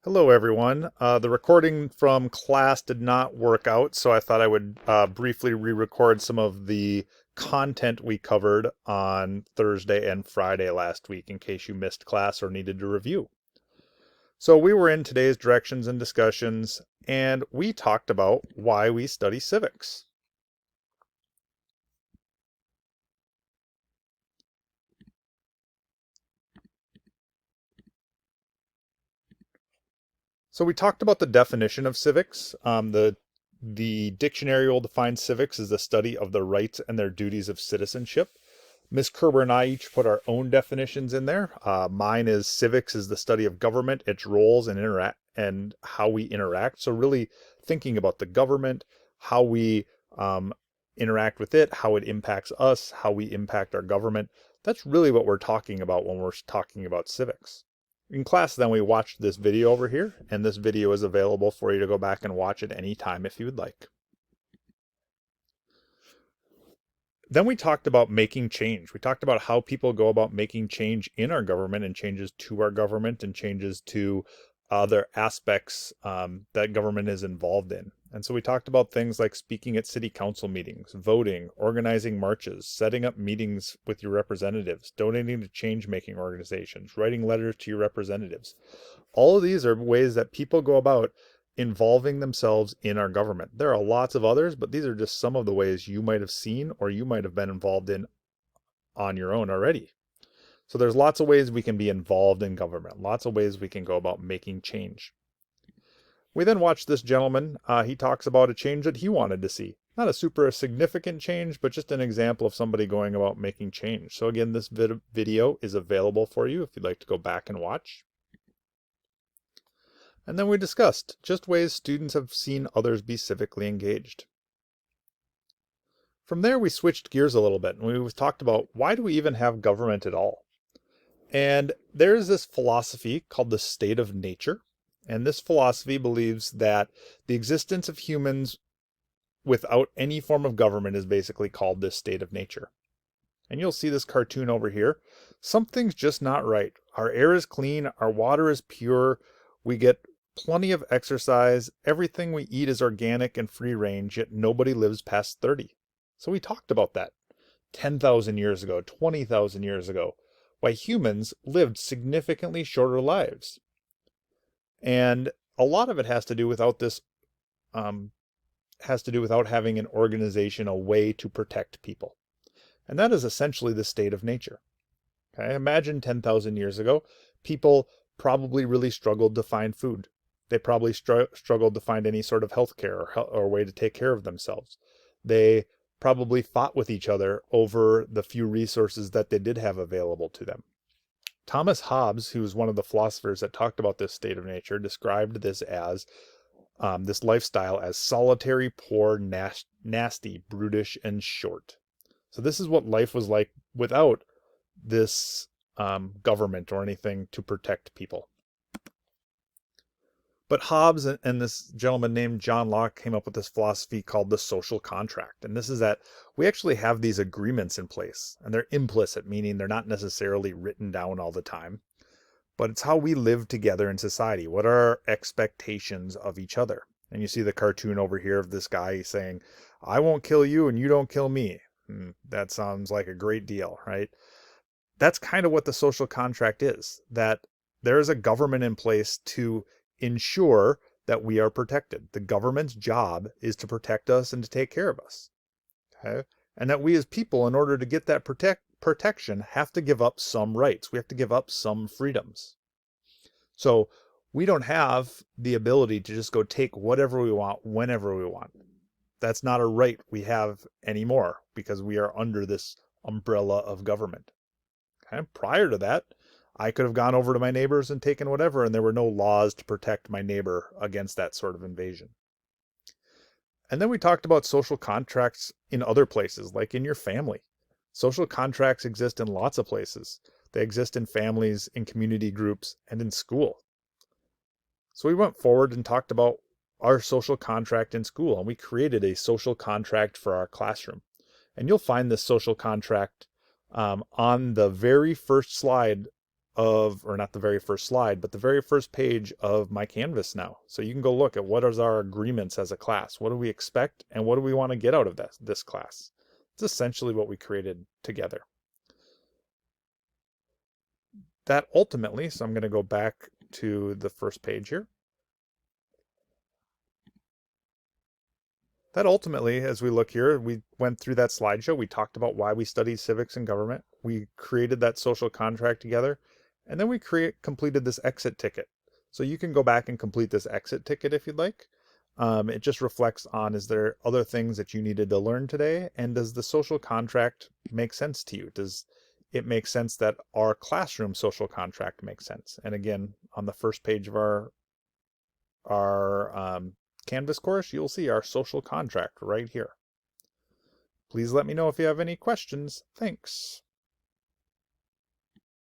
Hello, everyone. The recording from class did not work out, so I thought I would briefly re-record some of the content we covered on Thursday and Friday last week in case you missed class or needed to review. So we were in today's directions and discussions, and we talked about why we study civics. So we talked about the definition of civics. The dictionary will define civics as the study of the rights and their duties of citizenship. Miss Kerber and I each put our own definitions in there. Mine is civics is the study of government, its roles and interact and how we interact. So really thinking about the government, how we interact with it, how it impacts us, how we impact our government. That's really what we're talking about when we're talking about civics. In class, then we watched this video over here, and this video is available for you to go back and watch at any time if you would like. Then we talked about making change. We talked about how people go about making change in our government and changes to our government and changes to other aspects that government is involved in. And so we talked about things like speaking at city council meetings, voting, organizing marches, setting up meetings with your representatives, donating to change-making organizations, writing letters to your representatives. All of these are ways that people go about involving themselves in our government. There are lots of others, but these are just some of the ways you might have seen or you might have been involved in on your own already. So there's lots of ways we can be involved in government, lots of ways we can go about making change. We then watched this gentleman. He talks about a change that he wanted to see. Not a super significant change, but just an example of somebody going about making change. So again, this video is available for you if you'd like to go back and watch. And then we discussed just ways students have seen others be civically engaged. From there, we switched gears a little bit and we talked about why do we even have government at all? And there's this philosophy called the state of nature. And this philosophy believes that the existence of humans without any form of government is basically called this state of nature. And you'll see this cartoon over here. Something's just not right. Our air is clean, our water is pure, we get plenty of exercise, everything we eat is organic and free range, yet nobody lives past 30. So we talked about that 10,000 years ago, 20,000 years ago, why humans lived significantly shorter lives. And a lot of it has to do without having an organization, a way to protect people. And that is essentially the state of nature. Okay, imagine 10,000 years ago, people probably really struggled to find food. They probably struggled to find any sort of health care or way to take care of themselves. They probably fought with each other over the few resources that they did have available to them. Thomas Hobbes, who was one of the philosophers that talked about this state of nature, described this as this lifestyle as solitary, poor, nasty, brutish, and short. So this is what life was like without this government or anything to protect people. But Hobbes and this gentleman named John Locke came up with this philosophy called the social contract. And this is that we actually have these agreements in place, and they're implicit, meaning they're not necessarily written down all the time, but it's how we live together in society. What are our expectations of each other? And you see the cartoon over here of this guy saying, I won't kill you and you don't kill me. That sounds like a great deal, right? That's kind of what the social contract is, that there is a government in place to ensure that we are protected. The government's job is to protect us and to take care of us. Okay? And that we as people, in order to get that protection, have to give up some rights. We have to give up some freedoms. So we don't have the ability to just go take whatever we want, whenever we want. That's not a right we have anymore because we are under this umbrella of government. Okay? Prior to that, I could have gone over to my neighbors and taken whatever, and there were no laws to protect my neighbor against that sort of invasion. And then we talked about social contracts in other places, like in your family. Social contracts exist in lots of places. They exist in families, in community groups, and in school. So we went forward and talked about our social contract in school, and we created a social contract for our classroom. And you'll find this social contract on the very first slide of, or not the very first slide, but the very first page of my Canvas now. So you can go look at what is our agreements as a class. What do we expect and what do we want to get out of this class? It's essentially what we created together. That ultimately, so I'm going to go back to the first page here. That ultimately, as we look here, we went through that slideshow. We talked about why we study civics and government. We created that social contract together, and then we completed this exit ticket. So you can go back and complete this exit ticket if you'd like. It just reflects on, is there other things that you needed to learn today? And does the social contract make sense to you? Does it make sense that our classroom social contract makes sense? And again, on the first page of our Canvas course, you'll see our social contract right here. Please let me know if you have any questions. Thanks.